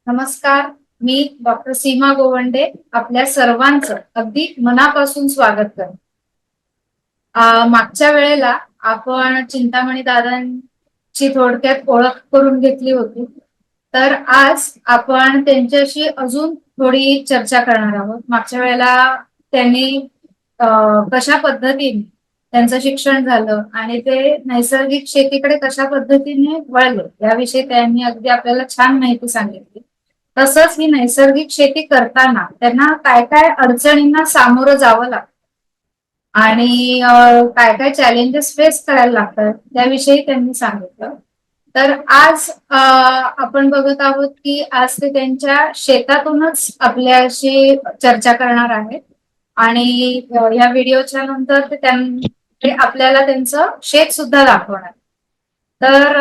नमस्कार. मी डॉक्टर सीमा गोवंडे आपल्या सर्वांचं अगदी मनापासून स्वागत करते. मागच्या वेळेला आपण चिंतामणी दादांची थोडक्यात ओळख करून घेतली होती. तर आज आपण त्यांच्याशी अजून थोडी चर्चा करणार आहोत. मागच्या वेळेला त्यांनी कशा पद्धतीने त्यांचं शिक्षण झालं आणि ते नैसर्गिक शेतीकडे कशा पद्धतीने वळले याविषयी त्यांनी अगदी आपल्याला छान माहिती सांगितली. तसंच ही नैसर्गिक शेती करताना त्यांना काय काय अडचणींना सामोरं जावं लागतं आणि काय काय चॅलेंजेस फेस करायला लागतात त्याविषयी त्यांनी सांगितलं. तर आज आपण बघत आहोत की आज ते त्यांच्या शेतातूनच आपल्याशी चर्चा करणार आहेत आणि या व्हिडिओच्या नंतर ते आपल्याला त्यांचं शेत सुद्धा दाखवणार. तर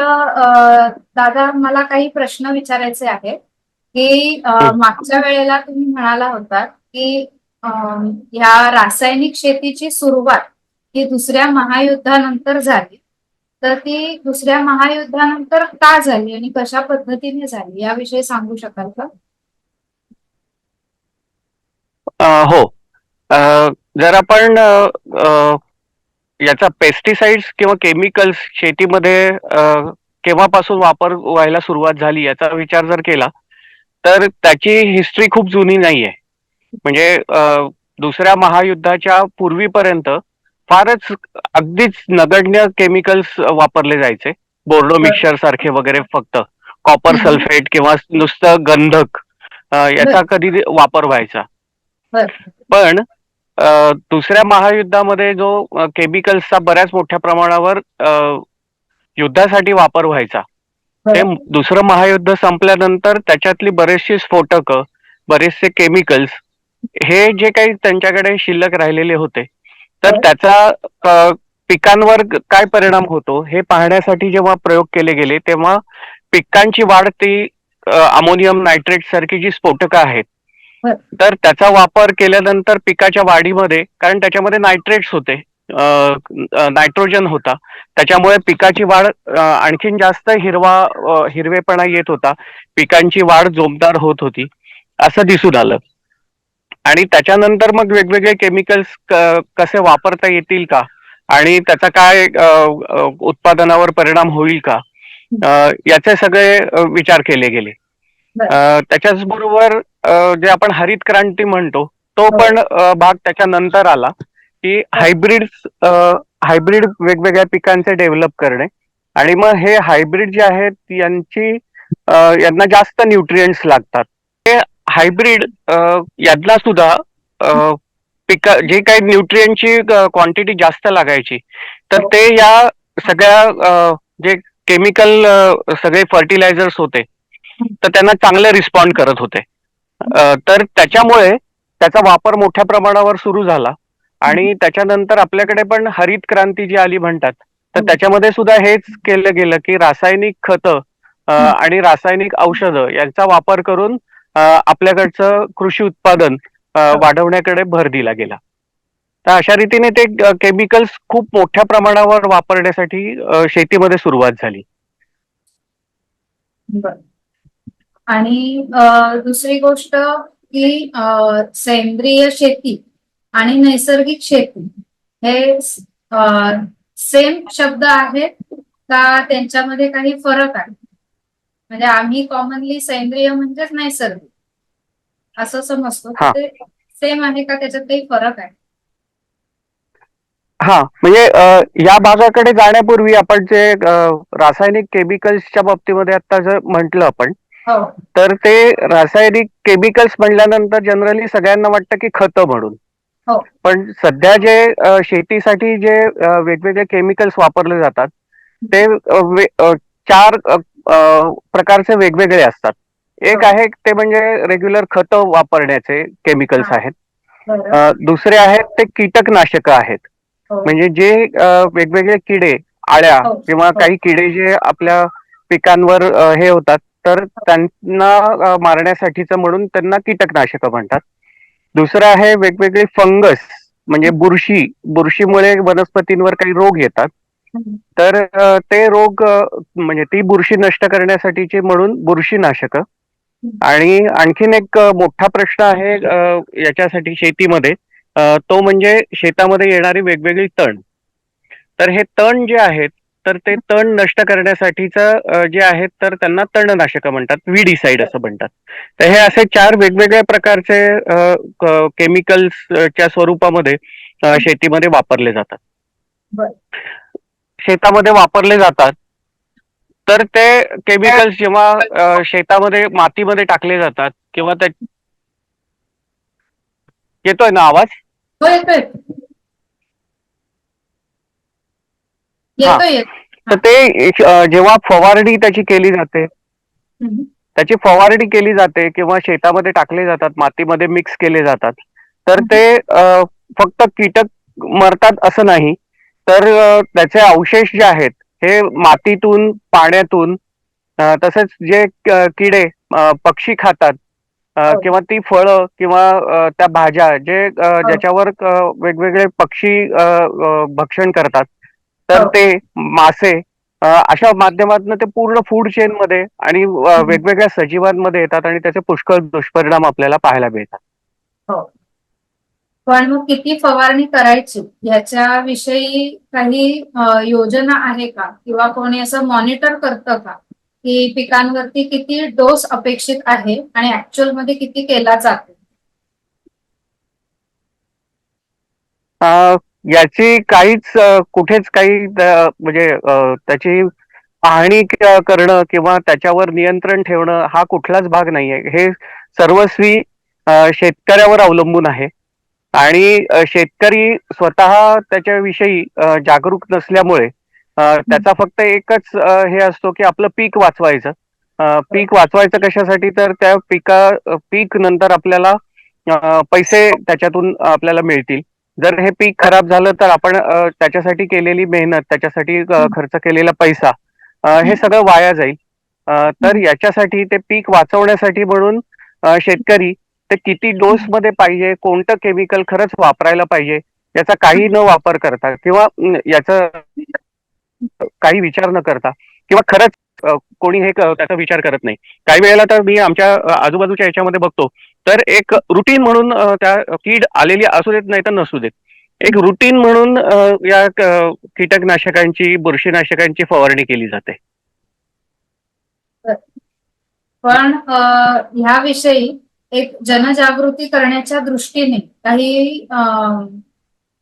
दादा, मला काही प्रश्न विचारायचे आहेत की हं. मागच्या वेळेला तुम्ही म्हणाला होता की ह्या रासायनिक शेतीची सुरुवात ही दुसऱ्या महायुद्धानंतर झाली. तर ती दुसऱ्या महायुद्धानंतर का झाली आणि कशा पद्धतीने झाली याविषयी सांगू शकाल का? हो. जर आपण याचा पेस्टिसाइड्स किंवा केमिकल्स शेतीमध्ये केव्हापासून वापर व्हायला सुरुवात झाली याचा विचार जर केला, तर त्याची हिस्ट्री खूप जुनी नाहीये. म्हणजे दुसऱ्या महायुद्धाच्या पूर्वीपर्यंत फारच अगदीच नगण्य केमिकल्स वापरले जायचे. बोर्डो बर. मिक्सचर सारखे वगैरे फक्त. कॉपर हम्म. सल्फेट किंवा नुसतं गंधक बर. याचा कधी वापर व्हायचा. बर. पण दुसऱ्या महायुद्धामध्ये जो केमिकल्सचा बऱ्याच मोठ्या प्रमाणावर युद्धासाठी वापर व्हायचा, ते बर. दुसरं महायुद्ध संपल्यानंतर त्याच्यातली बरेचशी स्फोटकं, बरेचसे केमिकल्स हे जे काही त्यांच्याकडे शिल्लक राहिलेले होते, तर बर. त्याचा अ, पिकांवर काय परिणाम होतो हे पाहण्यासाठी जेव्हा प्रयोग केले गेले, तेव्हा पिकांची वाढ ती अमोनियम नायट्रेट सारखी जी स्फोटकं आहेत, बर. तर त्याचा वापर केल्यानंतर पिकाच्या वाढीमध्ये, कारण त्याच्यामध्ये नायट्रेट्स होते, नायट्रोजन होता, त्याच्यामुळे पिकाची वाढ आणखीन जास्त हिरवेपणा येत होता, पिकांची वाढ जोमदार होत होती, असं दिसून आलं. आणि त्याच्यानंतर मग वेगवेगळे केमिकल्स कसे वापरता येतील का आणि त्याचा काय उत्पादनावर परिणाम होईल का, याचे सगळे विचार केले गेले. बर. त्याच्याच बरोबर जे आपण हरित क्रांती म्हणतो, तो हो. पण भाग त्याच्यानंतर आला, की बर. हायब्रिड वेगवेगळ्या पिकांचे डेव्हलप करणे. आणि मग हे हायब्रिड जे आहेत यांना जास्त न्यूट्रिएंट्स लागतात. ते हायब्रिड यातला सुद्धा जे काही न्यूट्रिएंटची क्वांटिटी जास्त लागायची, तर हो. ते या सगळ्या जे केमिकल सगळे फर्टिलायझर्स होते, तर त्यांना चांगले रिस्पॉन्ड करत होते. तर त्याच्यामुळे त्याचा वापर मोठ्या प्रमाणावर सुरू झाला आणि त्याच्यानंतर आपल्याकडे पण हरित क्रांती जी आली म्हणतात, तर त्याच्यामध्ये सुद्धा हेच केलं गेलं की रासायनिक खतं आणि रासायनिक औषधं यांचा वापर करून आपल्याकडचं कृषी उत्पादन वाढवण्याकडे भर दिला गेला. तर अशा रीतीने ते केमिकल्स खूप मोठ्या प्रमाणावर वापरण्यासाठी शेतीमध्ये सुरुवात झाली. बर. आणि दुसरी गोष्ट की सेंद्रिय शेती आणि नैसर्गिक शेती हे सेम शब्द आहेत का त्यांच्यामध्ये काही फरक आहे? म्हणजे आम्ही कॉमनली सेंद्रिय म्हणजेच नैसर्गिक असं समजतो, तर हा ते सेम आहे का, त्याच्यात काही फरक आहे? हा म्हणजे या भागाकडे जाण्यापूर्वी आपण जे रासायनिक केमिकल्सच्या बाबतीमध्ये आता जर म्हटलं आपण, हो. तर ते रासायनिक केमिकल्स म्हणल्यानंतर जनरली सगळ्यांना वाटतं की खतं म्हणून. हो. पण सध्या जे शेतीसाठी जे वेगवेगळे केमिकल्स वापरले जातात, ते चार प्रकारचे वेगवेगळे असतात. एक हो. आहे ते म्हणजे रेग्युलर खतं वापरण्याचे केमिकल्स हा. आहेत. बरं. दुसरे आहेत ते कीटकनाशकं आहेत. हो. म्हणजे जे वेगवेगळे किडे, आळ्या हो. किंवा हो. काही किडे जे आपल्या पिकांवर हे होतात, तर त्यांना मारण्यासाठीचं म्हणून त्यांना कीटकनाशकं म्हणतात. दुसरं आहे वेगवेगळे फंगस, म्हणजे बुरशीमुळे वनस्पतींवर काही रोग येतात. हम्म. तर ते रोग म्हणजे ती बुरशी नष्ट करण्यासाठीचे म्हणून बुरशीनाशकं. आणि आणखीन एक मोठा प्रश्न आहे याच्यासाठी शेतीमध्ये, तो म्हणजे शेतामध्ये येणारी वेगवेगळी तण. तर हे तण जे आहेत, तर ते तण नष्ट करण्यासाठीचं जे आहेत तर त्यांना तणनाशक म्हणतात, विडीसाईड असं म्हणतात. तर हे असे 4 वेगवेगळ्या प्रकारचे केमिकल्सच्या स्वरूपामध्ये शेतीमध्ये वापरले जातात. बर. शेतामध्ये वापरले जातात. तर ते केमिकल्स जेव्हा शेतामध्ये मातीमध्ये टाकले जातात किंवा त्या येतोय ना आवाज? हो, येतोय. हा. येतोय येत. तर ते जेव्हा फवारणी त्याची केली जाते, त्याची फवारणी केली जाते किंवा शेतामध्ये टाकले जातात, मातीमध्ये मिक्स केले जातात, तर ते फक्त कीटक मरतात असं नाही, तर त्याचे अवशेष जे आहेत हे मातीतून, पाण्यातून, तसेच जे किडे, पक्षी खातात, किंवा ती फळं किंवा त्या भाज्या जे ज्याच्यावर वेगवेगळे पक्षी भक्षण करतात, तर हो. ते मासे अशा माध्यमातून ते पूर्ण फूड चेन मध्ये आणि वेगवेगळ्या सजीवांमध्ये येतात आणि त्याचे पुष्कळ दुष्परिणाम आपल्याला पाहायला मिळतात. हो. पण मग किती फवारणी करायची याच्याविषयी काही योजना आहे का, किंवा कोणी असं मॉनिटर करतं का, की पिकांवरती किती डोस अपेक्षित आहे आणि ऍक्च्युअल मध्ये किती केला जातो? याची काहीच कुठेच काही म्हणजे त्याची पाहणी करणं किंवा त्याच्यावर नियंत्रण ठेवणं हा कुठलाच भाग नाहीये. हे सर्वस्वी शेतकऱ्यावर अवलंबून आहे. आणि शेतकरी स्वतः त्याच्याविषयी जागरूक नसल्यामुळे त्याचा फक्त एकच हे असतो की आपलं पीक वाचवायचं. पीक वाचवायचं कशासाठी, तर त्या पीक नंतर आपल्याला पैसे त्याच्यातून आपल्याला मिळतील. जर हे पीक खराब झालं तर आपण त्याच्यासाठी केलेली मेहनत, त्याच्यासाठी खर्च केलेला पैसा, हे सगळं वाया जाईल. तर याच्यासाठी ते पीक वाचवण्यासाठी म्हणून शेतकरी ते किती डोस मध्ये पाहिजे, कोणतं केमिकल खरंच वापरायला पाहिजे, याचा काही न वापर करता किंवा याचा काही विचार न करता किंवा खरंच कोणी हे त्याचा विचार करत नाही. काही वेळेला तर मी आमच्या आजूबाजूच्या याच्यामध्ये बघतो, तर एक रुटीन म्हणून त्या कीड आलेली असू देत नाही तर नसू देत, एक रुटीन म्हणून या कीटकनाशकांची, बुरशीनाशकांची फवारणी केली जाते. पण ह्याविषयी एक जनजागृती करण्याच्या दृष्टीने काही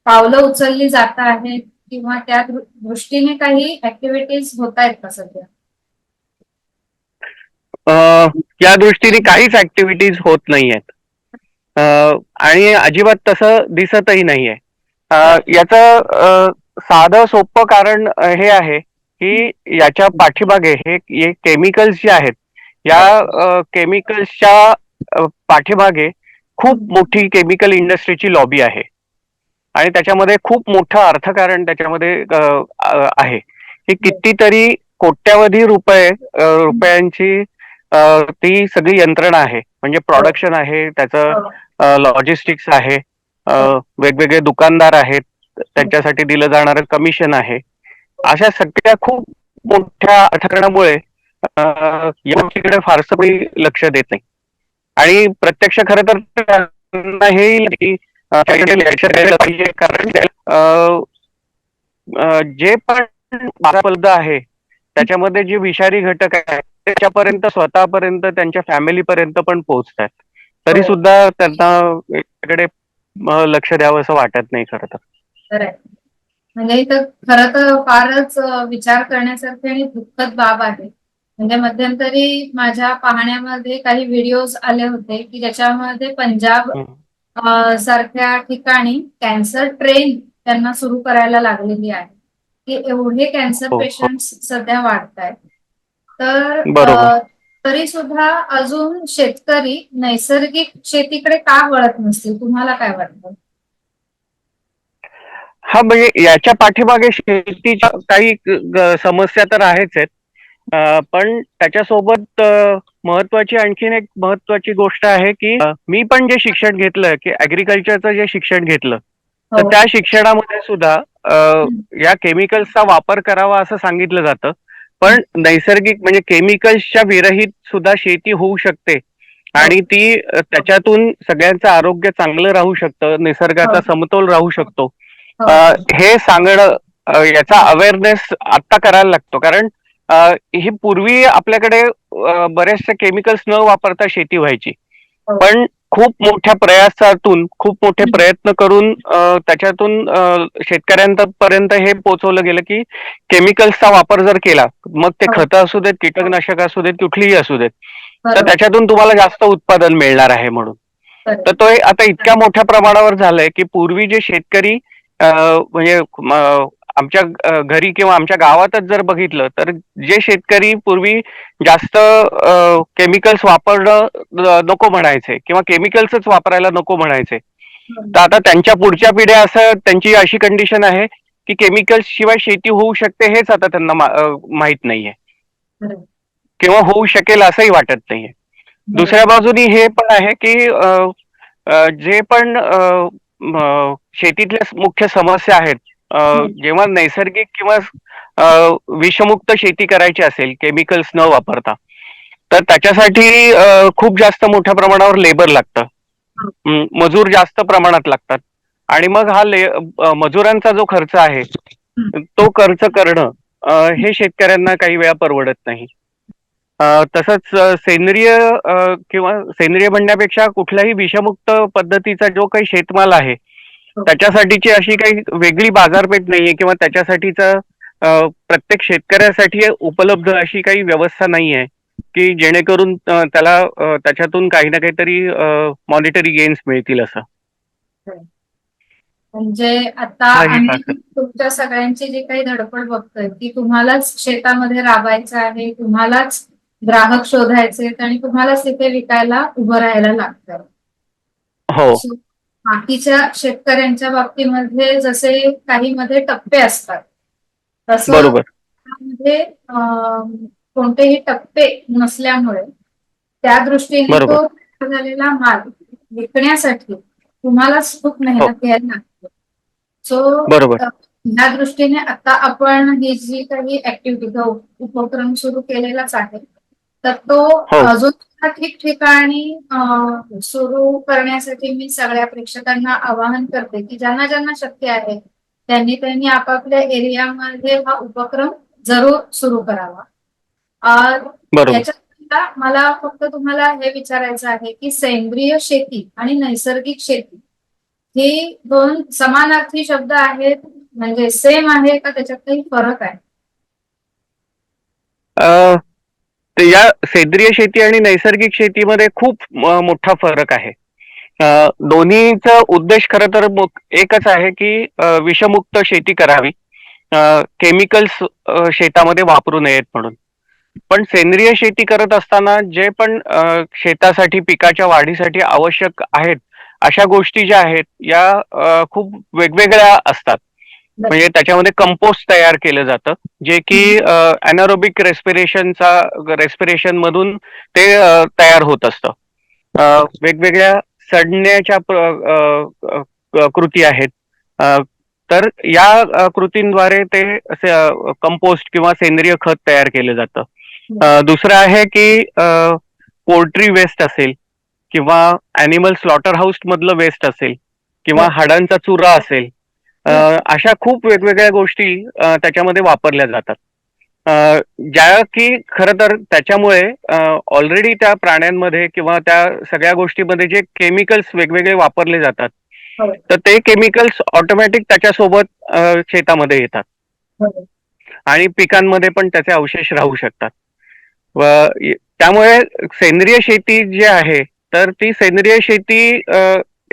पावलं उचलली जात आहेत, किंवा त्या दृष्टीने काही ऍक्टिव्हिटीज होत आहेत का सध्या? या दृष्टीने काहीच ऍक्टिव्हिटीज होत नाहीयेत आणि अजिबात तसं दिसतही नाहीये. याचं साधं सोपं कारण हे आहे की याच्या पाठीमागे हे केमिकल्स जे आहेत, या केमिकल्सच्या पाठीमागे खूप मोठी केमिकल इंडस्ट्रीची लॉबी आहे आणि त्याच्यामध्ये खूप मोठं अर्थकारण त्याच्यामध्ये आहे की कितीतरी कोट्यावधी रुपयांची ती सगळी यंत्रणा आहे. म्हणजे प्रोडक्शन आहे, त्याचं लॉजिस्टिक्स आहे, वेगवेगळे दुकानदार आहेत, त्यांच्यासाठी दिलं जाणारं कमिशन आहे. अशा सगळ्या खूप मोठ्या अर्थकारणामुळे या गोष्टीकडे फारसं कोणी लक्ष देत नाही आणि प्रत्यक्ष खरं तर त्यांना हे लक्ष द्यायला पाहिजे, कारण जे पण उपलब्ध आहे त्याच्यामध्ये जे विषारी घटक आहे त्याच्यापर्यंत, स्वतःपर्यंत, त्यांच्या फॅमिलीपर्यंत पण पोहोचतात. तरी सुद्धा त्यांना याकडे लक्ष द्यावं असं वाटत नाही खरं तर. म्हणजे इथं खरं तर फारच विचार करण्यासारखी आणि दुःखद बाब आहे. म्हणजे मध्यंतरी माझ्या पाहण्यामध्ये काही व्हिडिओज आले होते की ज्याच्यामध्ये पंजाब सारख्या ठिकाणी कॅन्सर ट्रेन त्यांना सुरू करायला लागलेली आहे, की एवढे कॅन्सर पेशंट्स सध्या वाढत आहेत. तर तरी सुद्धा अजून शेतकरी नैसर्गिक शेतीकडे का वळत नसतील, तुम्हाला काय वाटतं? हा, म्हणजे याच्या पाठीमागे शेतीच्या काही समस्या तर आहेच आहेत, पण त्याच्यासोबत महत्वाची आणखीन एक महत्वाची गोष्ट आहे की मी पण जे शिक्षण घेतलं, की ऍग्रिकल्चरचं जे शिक्षण घेतलं, तर त्या शिक्षणामध्ये सुद्धा या केमिकल्सचा वापर करावा असं सांगितलं जातं, पण नैसर्गिक म्हणजे केमिकल्सच्या विरहित सुद्धा शेती होऊ शकते आणि ती त्याच्यातून सगळ्यांचं आरोग्य चांगलं राहू शकतं, निसर्गाचा समतोल राहू शकतो. हो, अ, हो. हे सांगणं याचा अवेअरनेस आता करायला लागतो कारण अ, ही पूर्वी आपल्याकडे बरेचसे केमिकल्स न वापरता शेती व्हायची. हो. पण खूप मोठ्या प्रयासातून खूप मोठे प्रयत्न करून त्याच्यातून शेतकऱ्यांपर्यंत हे पोहोचवलं गेलं की केमिकल्सचा वापर जर केला, मग ते हो. खतं असू देत, कीटकनाशक असू देत, कुठलीही असू देत, तर बरोबर. त्याच्यातून तुम्हाला जास्त उत्पादन मिळणार आहे म्हणून. तर बरोबर. तो आता इतक्या मोठ्या प्रमाणावर झालंय की पूर्वी जे शेतकरी म्हणजे आमच्या घरी किंवा आमच्या गावातच जर बघितलं तर जे शेतकरी पूर्वी जास्त केमिकल्स वापरणं नको म्हणायचे किंवा केमिकल्सच वापरायला नको म्हणायचे, तर आता त्यांच्या पुढच्या पिढ्या असं त्यांची अशी कंडिशन आहे की केमिकल्स शिवाय शेती होऊ शकते हेच आता त्यांना माहित नाहीये बरोबर. किंवा होऊ शकेल असंही वाटत नाहीये. दुसऱ्या बरोबर. बाजूनी हे पण आहे की जे पण शेतीतल्या मुख्य समस्या आहेत, जेव्हा नैसर्गिक किंवा विषमुक्त शेती करायची असेल केमिकल्स न वापरता, तर त्याच्यासाठी खूप जास्त मोठ्या प्रमाणावर लेबर लागतं. मजूर जास्त प्रमाणात लागतात आणि मग हा मजुरांचा जो खर्च आहे तो खर्च करणं हे शेतकऱ्यांना काही वेळा परवडत नाही. तसंच सेंद्रिय किंवा सेंद्रिय म्हणण्यापेक्षा कुठल्याही विषमुक्त पद्धतीचा जो काही शेतमाल आहे त्याच्यासाठीची अशी काही वेगळी बाजारपेठ नाहीये किंवा त्याच्यासाठीचा प्रत्येक शेतकऱ्यासाठी उपलब्ध अशी काही व्यवस्था नाहीये की जेणेकरून त्याला त्याच्यातून काही ना काहीतरी मॉनिटरी गेन्स मिळतील असं. म्हणजे आता हाही आम्ही असं. तुमच्या सगळ्यांची जी काही धडपड बघतोय ती तुम्हालाच शेतामध्ये राबायचं आहे, तुम्हालाच ग्राहक शोधायचे आणि तुम्हालाच तिथे विकायला उभं राहायला लागतं. हो, बाकीच्या शेतकऱ्यांच्या बाबतीमध्ये जसे काही मध्ये टप्पे असतात तसं बरोबर, त्यामध्ये कोणतेही टप्पे नसल्यामुळे त्या दृष्टीने बरोबर. तो तयार झालेला माल विकण्यासाठी तुम्हालाच खूप हो, मेहनत घ्यायला लागते. सो बरोबर. या दृष्टीने आता आपण ही जी काही ऍक्टिव्हिटी उपक्रम सुरू केलेलाच आहे तर तो हो, अजून ठिकठिकाणी सुरू करण्यासाठी मी सगळ्या प्रेक्षकांना आवाहन करते की ज्यांना ज्यांना शक्य आहे त्यांनी त्यांनी आपापल्या एरियामध्ये हा उपक्रम जरूर सुरू करावा. बरोबर. याच्यात मला फक्त तुम्हाला हे विचारायचं आहे की सेंद्रिय शेती आणि नैसर्गिक शेती ही दोन समानार्थी शब्द आहेत, म्हणजे सेम आहे का त्याच्यात काही फरक आहे? तर या सेंद्रिय शेती आणि नैसर्गिक शेतीमध्ये खूप मोठा फरक आहे. दोन्हीचा उद्देश खरं तर एकच आहे की विषमुक्त शेती करावी, केमिकल्स शेतामध्ये वापरू नयेत म्हणून. पण सेंद्रिय शेती करत असताना जे पण शेतासाठी पिकाच्या वाढीसाठी आवश्यक आहेत अशा गोष्टी ज्या आहेत या खूप वेगवेगळ्या असतात. म्हणजे त्याच्यामध्ये कंपोस्ट तयार केलं जातं जे की अनारोबिक रेस्पिरेशन मधून ते तयार होत असतं. वेगवेगळ्या सडण्याच्या कृती आहेत. तर या कृतींद्वारे ते कंपोस्ट किंवा सेंद्रिय खत तयार केलं जातं. दुसरं आहे की पोल्ट्री वेस्ट असेल किंवा अॅनिमल स्लॉटर हाऊस मधलं वेस्ट असेल किंवा हाडांचा चुरा असेल, अशा खूप वेगवेगळ्या गोष्टी त्याच्यामध्ये वापरल्या जातात. ज्या की खरं तर त्याच्यामुळे ऑलरेडी त्या प्राण्यांमध्ये किंवा त्या सगळ्या गोष्टीमध्ये जे केमिकल्स वेगवेगळे वापरले जातात तर ते केमिकल्स ऑटोमॅटिक त्याच्यासोबत शेतामध्ये येतात आणि पिकांमध्ये पण त्याचे अवशेष राहू शकतात. व त्यामुळे सेंद्रिय शेती जी आहे तर ती सेंद्रिय शेती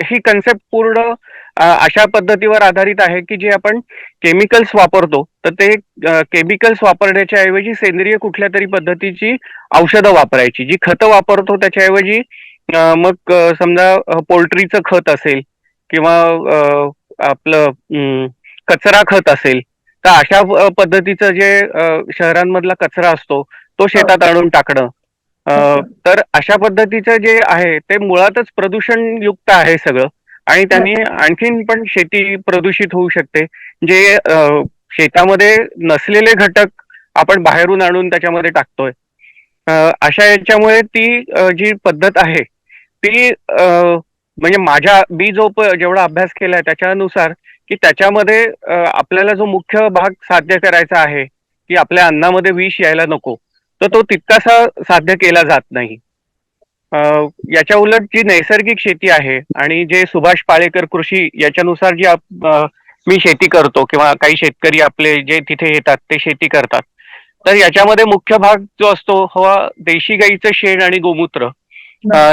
ही कन्सेप्ट पूर्ण अशा पद्धतीवर आधारित आहे की जे आपण केमिकल्स वापरतो तर ते केमिकल्स वापरण्याच्या ऐवजी सेंद्रिय कुठल्या तरी पद्धतीची औषधं वापरायची. जी खतं वापरतो त्याच्याऐवजी मग समजा पोल्ट्रीचं खत असेल किंवा आपलं कचरा खत असेल तर अशा पद्धतीचं जे शहरांमधला कचरा असतो तो शेतात आणून टाकणं. तर अशा पद्धतीचं जे आहे ते मुळातच प्रदूषण युक्त आहे सगळं आणि त्यांनी आणखीन पण शेती प्रदूषित होऊ शकते. जे शेतामध्ये नसलेले घटक आपण बाहेरून आणून त्याच्यामध्ये टाकतोय. अशा याच्यामुळे ती जी पद्धत आहे ती म्हणजे मी जेवढा अभ्यास केलाय त्याच्यानुसार की त्याच्यामध्ये आपल्याला जो मुख्य भाग साध्य करायचा आहे की आपल्या अन्नामध्ये विष यायला नको, तर तो तितकासा साध्य केला जात नाही. अ, याच्या उलट जी नैसर्गिक शेती आहे आणि जे सुभाष पाळेकर कृषी याच्यानुसार मी शेती करतो किंवा काही शेतकरी आपले जे तिथे येतात ते शेती करतात, तर याच्यामध्ये मुख्य भाग जो असतो हा देशी गाईचं शेण आणि गोमूत्र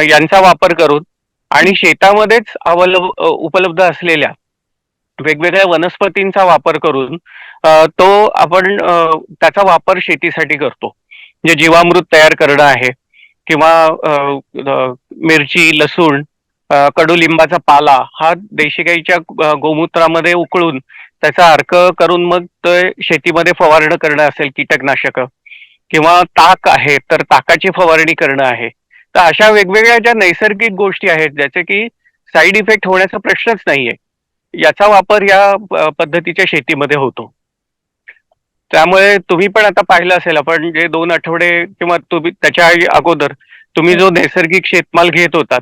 यांचा वापर करून आणि शेतामध्येच उपलब्ध असलेल्या वेगवेगळ्या वनस्पतींचा वापर करून त्याचा वापर शेतीसाठी करतो. जे जीवामृत तयार करणं आहे किंवा मिरची, लसूण, कडुलिंबाचा पाला हा देशी गाईच्या गोमूत्रामध्ये उकळून त्याचा अर्क करून मग ते शेतीमध्ये फवारणं करणं असेल, कीटकनाशक किंवा ताक आहे तर ताकाची फवारणी करणं आहे. तर अशा वेगवेगळ्या ज्या नैसर्गिक गोष्टी आहेत ज्याचे की साईड इफेक्ट होण्याचा प्रश्नच नाहीये, याचा वापर या पद्धतीच्या शेतीमध्ये होतो. त्यामुळे तुम्ही पण आता पाहिलं असेल, आपण जे 2 आठवडे किंवा तुम्ही त्याच्या अगोदर तुम्ही जो नैसर्गिक शेतमाल घेत होतात,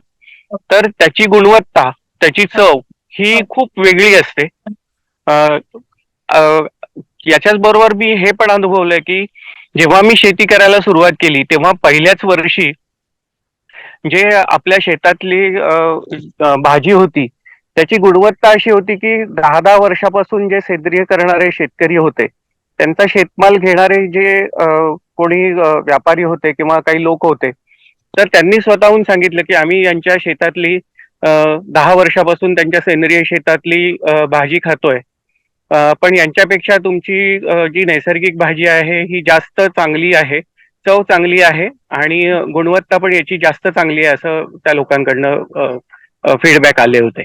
तर त्याची गुणवत्ता, त्याची चव ही खूप वेगळी असते. अ, अ, याच्याच बरोबर मी हे पण अनुभवलंय की जेव्हा मी शेती करायला सुरुवात केली तेव्हा पहिल्याच वर्षी जे आपल्या शेतातली भाजी होती त्याची गुणवत्ता अशी होती की 10-10 वर्षापासून जे सेंद्रिय करणारे शेतकरी होते, त्यांचा शेतमाल घेणारे जे कोणी व्यापारी होते किंवा काही लोक होते, तर त्यांनी स्वतःहून सांगितलं की आम्ही यांच्या शेतातली 10 वर्षापासून त्यांच्या सेंद्रिय शेतातली भाजी खातोय. पण यांच्यापेक्षा तुमची जी नैसर्गिक भाजी आहे ही जास्त चांगली आहे, चव चांगली आहे आणि गुणवत्ता पण याची जास्त चांगली आहे, असं त्या लोकांकडनं फीडबॅक आले होते.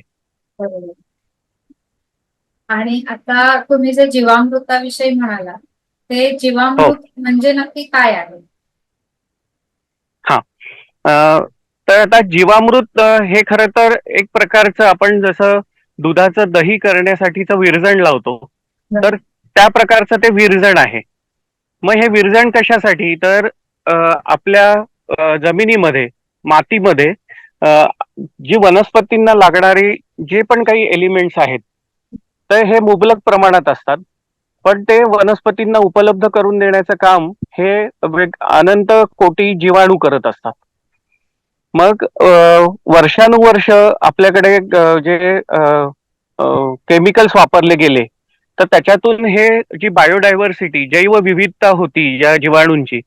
बरोबर. आणि आता तुम्ही जे जीवामृताविषयी म्हणाला, ते हो. जीवामृत म्हणजे नक्की काय आहे? हा. तर आता जीवामृत हे खरं तर एक प्रकारचं आपण जसं दुधाचं दही करण्यासाठीचं विरजण लावतो, तर त्या प्रकारचं ते विरजण आहे. मग हे विरजण कशासाठी? तर आपल्या जमिनीमध्ये, मातीमध्ये जी वनस्पतींना लागणारी जे पण काही एलिमेंट्स आहेत, तर हे मुबलक प्रमाणात असतात. पण ते वनस्पतींना उपलब्ध करून देण्याचं काम हे अनंत कोटी जीवाणू करत असतात. मग वर्षानुवर्ष आपल्याकडे जे केमिकल्स वापरले गेले, तर त्याच्यातून हे जी बायोडायव्हर्सिटी, जैवविविधता होती या जीवाणूंची,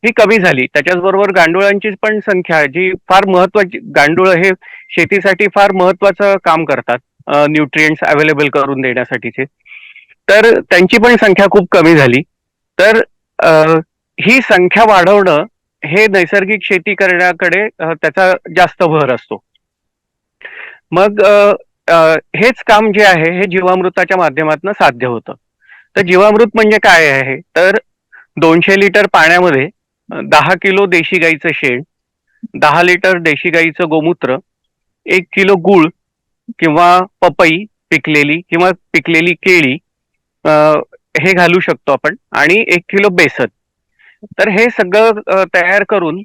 ही कमी झाली. त्याच्याचबरोबर गांडुळांची पण संख्या जी फार महत्वाची, गांडूळ हे शेतीसाठी फार महत्वाचं काम करतात, न्यूट्रिएंट्स अवेलेबल करून देण्यासाठीचे, तर त्यांची पण संख्या खूप कमी झाली. तर ही संख्या वाढवणं हे नैसर्गिक शेती करण्याकडे त्याचा जास्त भर असतो. मग हेच काम जे आहे हे जीवामृताच्या माध्यमातून साध्य होतं. तर जीवामृत म्हणजे काय आहे? तर 200 लिटर पाण्यामध्ये 10 किलो देशी गाईचं शेण, 10 लिटर देशी गाईचं गोमूत्र, 1 किलो गूळ किंवा पपई पिकलेली किंवा पिकलेली केळी हे घालू शकतो आपण आणि 1 किलो बेसन. तर हे सगळं तयार करून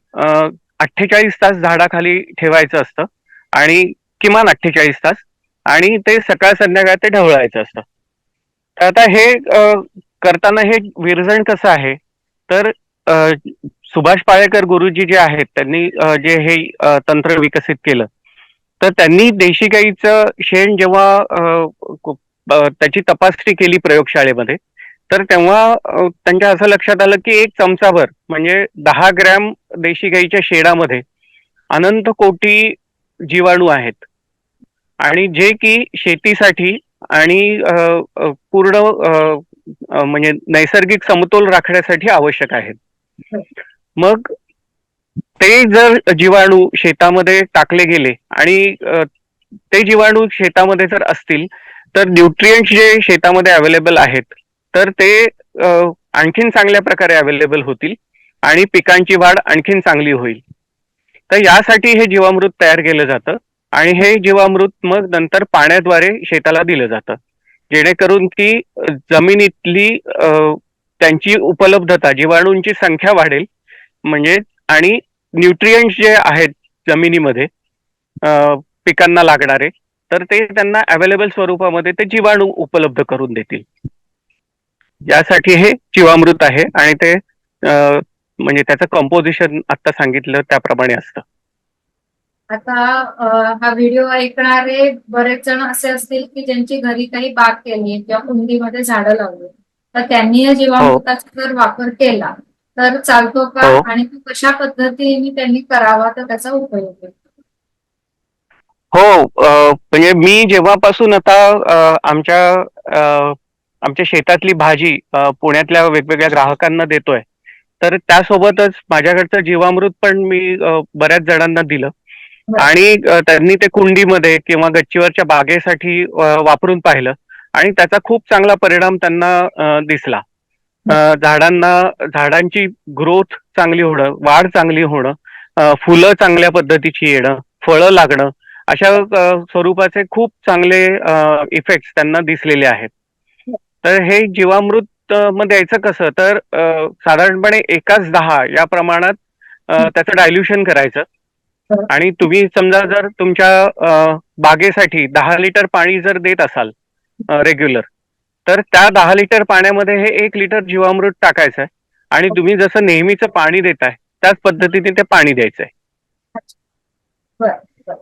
48 तास झाडाखाली ठेवायचं असतं आणि किमान 48 तास, आणि ते सकाळ संध्याकाळ ते ढवळायचं असतं. तर आता हे करताना हे विरजण कसं आहे, तर सुभाष पाळेकर गुरुजी जे आहेत त्यांनी जे हे तंत्र विकसित केलं, तर त्यांनी देशी गाईचं शेण जेव्हा त्याची तपासणी केली प्रयोगशाळेमध्ये, तर तेव्हा त्यांच्या असं लक्षात आलं की 1 चमचाभर म्हणजे 10 ग्रॅम देशी गाईच्या शेणामध्ये अनंत कोटी जीवाणू आहेत आणि जे की शेतीसाठी आणि पूर्ण म्हणजे नैसर्गिक समतोल राखण्यासाठी आवश्यक आहेत. मग ते जर जीवाणू शेतामध्ये टाकले गेले आणि ते जीवाणू शेतामध्ये जर असतील, तर न्यूट्रिएंट्स जे शेतामध्ये अवेलेबल आहेत तर ते आणखीन चांगल्या प्रकारे अवेलेबल होतील आणि पिकांची वाढ आणखीन चांगली होईल. तर यासाठी हे जीवामृत तयार केलं जातं आणि हे जीवामृत मग नंतर पाण्याद्वारे शेताला दिलं जातं, जेणेकरून की जमिनीतली त्यांची उपलब्धता, जीवाणूंची संख्या वाढेल, म्हणजे आणि न्यूट्रिएंट्स जे आहेत जमिनीमध्ये पिकांना लागणारे, तर ते त्यांना अवेलेबल स्वरूपामध्ये ते जीवाणू उपलब्ध करून देतील. यासाठी हे जीवामृत आहे आणि ते म्हणजे त्याचं कंपोजिशन आता सांगितलं त्याप्रमाणे असतं. आता हा व्हिडिओ ऐकणारे बरेच जण असे असतील की ज्यांची घरी काही बाग केली किंवा कुंडीमध्ये झाडं लावली, तर त्यांनी या जीवामृताचा जर वापर केला तर चालतो का, हो. आणि तो कशा पद्धतीने त्यांनी करावा तर त्याचा उपयोग होईल? हो, म्हणजे मी जेव्हापासून आता आमच्या शेतातली भाजी पुण्यातल्या वेगवेगळ्या ग्राहकांना देतोय, तर त्यासोबतच माझ्याकडचं जीवामृत पण मी बऱ्याच जणांना दिलं बरं. आणि त्यांनी ते कुंडीमध्ये किंवा गच्चीवरच्या बागेसाठी वापरून पाहिलं आणि त्याचा खूप चांगला परिणाम त्यांना दिसला. झाडांची ग्रोथ चांगली होणं, वाढ चांगली होणं, फुलं चांगल्या पद्धतीची येणं, फळं लागणं, अशा स्वरूपाचे खूप चांगले इफेक्ट्स त्यांना दिसलेले आहेत. तर हे जीवामृत मग द्यायचं कसं, तर साधारणपणे 1:10 या प्रमाणात त्याचं डायल्युशन करायचं. बरं. आणि तुम्ही समजा जर तुमच्या बागेसाठी 10 लिटर पाणी जर देत असाल रेग्युलर, तर त्या 10 लिटर पाण्यामध्ये हे 1 लिटर जीवामृत टाकायचं आहे आणि तुम्ही जसं नेहमीचं पाणी देताय त्याच पद्धतीने ते पाणी द्यायचंय. बरं, बरं.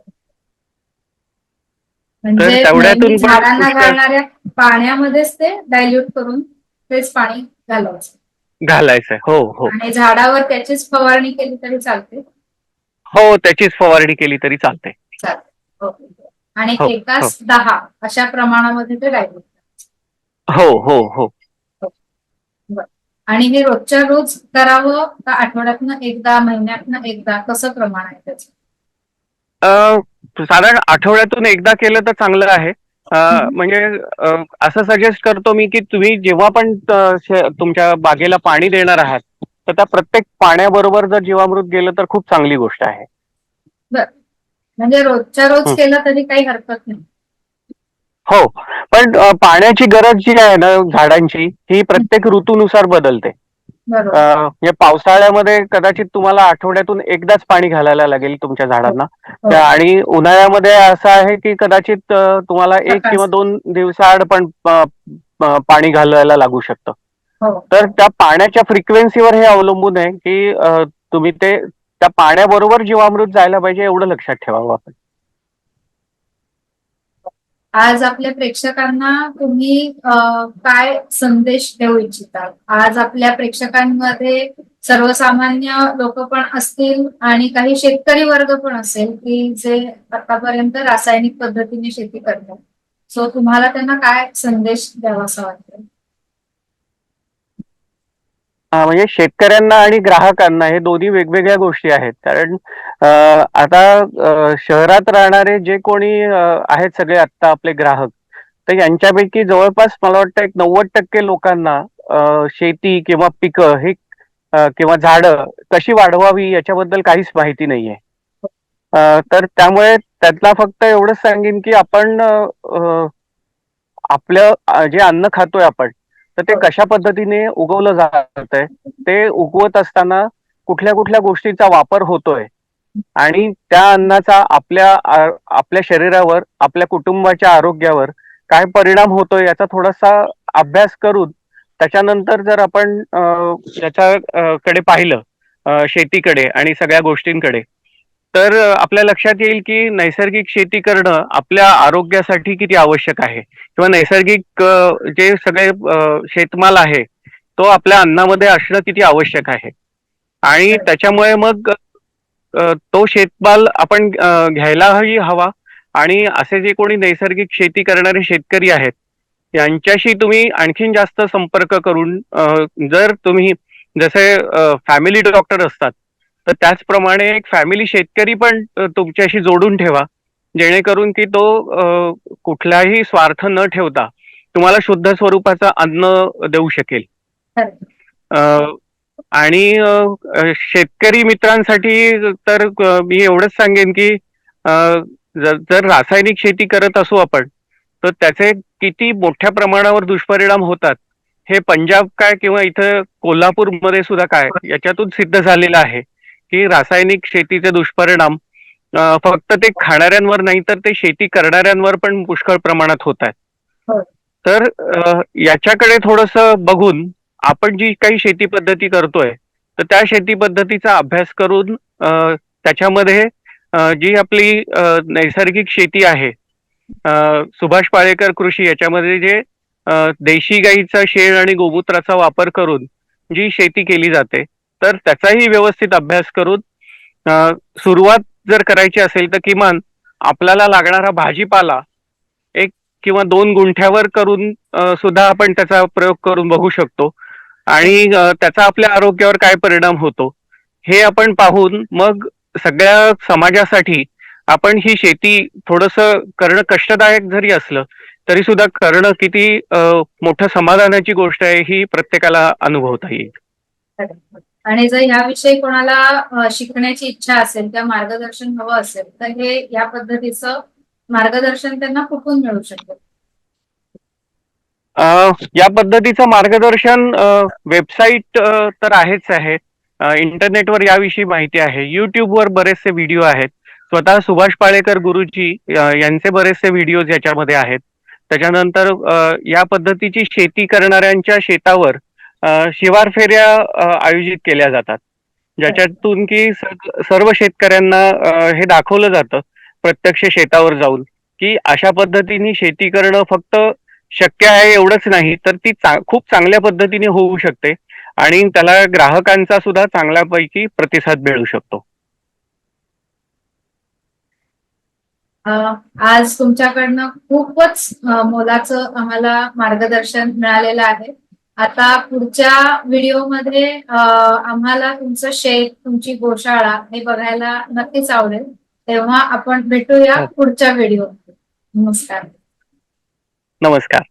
तर म्हणजे नेहमी तेवढ्यातून पण झाडांना पुष्कळ घालणाऱ्या पाण्यामध्येच ते डायल्यूट करून तेच पाणी घालायचं घालायचंय. हो हो आणि झाडावर त्याचीच फवारणी केली तरी चालते? हो, त्याचीच फवारणी केली तरी चालते. चालते. ओके. आणि हो 1:10 अशा प्रमाणामध्ये ते डायल्यूट हो हो हो. बरं. आणि हे रोजच्या रोज करावं का आठवड्यातनं एकदा, महिन्यातनं एकदा, कसं प्रमाण आहे त्याचं? साधारण आठवड्यातून एकदा केलं तर चांगलं आहे. म्हणजे असं सजेस्ट करतो मी की तुम्ही जेव्हा पण तुमच्या बागेला पाणी देणार आहात, तर त्या प्रत्येक पाण्याबरोबर जर जीवामृत गेलं तर खूप चांगली गोष्ट आहे. बरं. म्हणजे रोजच्या रोज हं. केलं तरी काही हरकत नाही? हो, पण पाण्याची गरज जी आहे ना झाडांची, ही प्रत्येक ऋतूनुसार बदलते. बरोबर. म्हणजे पावसाळ्यामध्ये कदाचित तुम्हाला आठवड्यातून एकदाच पाणी घालायला लागेल तुमच्या झाडांना, हो. आणि उन्हाळ्यामध्ये असं आहे की कदाचित तुम्हाला 1 किंवा सकाळचं. 2 दिवसाआड पण पाणी घालायला लागू शकतं. हो. तर त्या पाण्याच्या फ्रिक्वेन्सीवर हे अवलंबून आहे की तुम्ही ते त्या पाण्याबरोबर जीवामृत जायला पाहिजे एवढं लक्षात ठेवावं आपण. आज आपल्या प्रेक्षकांना तुम्ही काय संदेश देऊ इच्छिता? आज आपल्या प्रेक्षकांमध्ये सर्वसामान्य लोक पण असतील आणि काही शेतकरी वर्ग पण असेल की जे आतापर्यंत रासायनिक पद्धतीने शेती करतात. सो तुम्हाला त्यांना काय संदेश द्यावा असं वाटतं? म्हणजे शेतकऱ्यांना आणि ग्राहकांना हे दोन्ही वेगवेगळ्या गोष्टी आहेत. कारण आता शहरात राहणारे जे कोणी आहेत सगळे आत्ता आपले ग्राहक, तर यांच्यापैकी जवळपास मला वाटतं एक 90% लोकांना शेती किंवा पिकं हे किंवा झाडं कशी वाढवावी याच्याबद्दल काहीच माहिती नाहीये. तर त्यामुळे त्यातला फक्त एवढंच सांगेन की आपण आपलं जे अन्न खातोय आपण, तर ते कशा पद्धतीने उगवलं जातंय, ते उगवत असताना कुठल्या कुठल्या गोष्टींचा वापर होतोय आणि त्या अन्नाचा आपल्या शरीरावर, आपल्या कुटुंबाच्या आरोग्यावर काय परिणाम होतोय याचा थोडासा अभ्यास करून त्याच्यानंतर जर आपण याच्या कडे पाहिलं, शेतीकडे आणि सगळ्या गोष्टींकडे, तर आपल्या लक्षात येईल की नैसर्गिक शेती करणं आपल्या आरोग्यासाठी किती आवश्यक आहे किंवा नैसर्गिक जे सगळे शेतमाल आहे तो आपल्या अन्नामध्ये असणं किती आवश्यक आहे. आणि त्याच्यामुळे मग तो शेतमाल आपण घ्यायलाही हवा आणि असे जे कोणी नैसर्गिक शेती करणारे शेतकरी आहेत यांच्याशी तुम्ही आणखीन जास्त संपर्क करून जर तुम्ही जसे फॅमिली डॉक्टर असतात, तर त्याचप्रमाणे एक फॅमिली शेतकरी पण तुमच्याशी जोडून ठेवा, जेणेकरून की तो कुठलाही स्वार्थ न ठेवता तुम्हाला शुद्ध स्वरूपाचं अन्न देऊ शकेल. आणि शेतकरी मित्रांसाठी तर मी एवढंच सांगेन की जर रासायनिक शेती करत असू आपण, तर त्याचे किती मोठ्या प्रमाणावर दुष्परिणाम होतात हे पंजाब काय किंवा इथं कोल्हापूरमध्ये सुद्धा काय याच्यातून सिद्ध झालेलं आहे की रासायनिक शेतीचे दुष्परिणाम फक्त ते खाणाऱ्यांवर नाही तर ते शेती करणाऱ्यांवर पण पुष्कळ प्रमाणात होत आहेत. हो. तर याच्याकडे थोडस बघून आपण जी काही शेती पद्धती करतोय तर त्या शेती पद्धतीचा अभ्यास करून त्याच्यामध्ये जी आपली नैसर्गिक शेती आहे, सुभाष पाळेकर कृषी याच्यामध्ये जे देशी गाईचा शेण आणि गोमूत्राचा वापर करून जी शेती केली जाते तर त्याचाही व्यवस्थित अभ्यास करून सुरुवात जर करायची असेल तर किमान आपल्याला लागणारा भाजीपाला 1 किंवा 2 गुंठ्यावर करून सुद्धा आपण त्याचा प्रयोग करून बघू शकतो आणि त्याचा आपल्या आरोग्यावर काय परिणाम होतो हे आपण पाहून मग सगळ्या समाजासाठी आपण ही शेती थोडस करणं कष्टदायक जरी असलं तरी सुद्धा करणं किती मोठं समाधानाची गोष्ट आहे ही प्रत्येकाला अनुभवता येईल. आणि जर याविषयी कोणाला शिकण्याची इच्छा असेल किंवा मार्गदर्शन हवं असेल तर हे या पद्धतीचं मार्गदर्शन त्यांना कुठून मिळू शकतं? या पद्धतीचं मार्गदर्शन वेबसाईट तर आहेच आहे, इंटरनेटवर याविषयी माहिती आहे, युट्यूबवर बरेचसे व्हिडिओ आहेत, स्वतः सुभाष पाळेकर गुरुजी यांचे बरेचसे व्हिडिओज याच्यामध्ये आहेत. त्याच्यानंतर या पद्धतीची शेती करणाऱ्यांच्या शेतावर शिवार फेऱ्या आयोजित केल्या जातात ज्याच्यातून की सर्व शेतकऱ्यांना हे दाखवलं जातं प्रत्यक्ष शेतावर जाऊन की अशा पद्धतीने शेती करणं फक्त शक्य आहे एवढंच नाही तर ती खूप चांगल्या पद्धतीने होऊ शकते आणि त्याला ग्राहकांचा सुद्धा चांगल्यापैकी प्रतिसाद मिळू शकतो. आज तुमच्याकडनं खूपच मोलाचं आम्हाला मार्गदर्शन मिळालेलं आहे. आता पुढच्या व्हिडिओमध्ये आम्हाला तुमचं शेत, तुमची गोशाळा हे बघायला नक्कीच आवडेल. तेव्हा आपण भेटूया पुढच्या व्हिडिओ. नमस्कार. नमस्कार.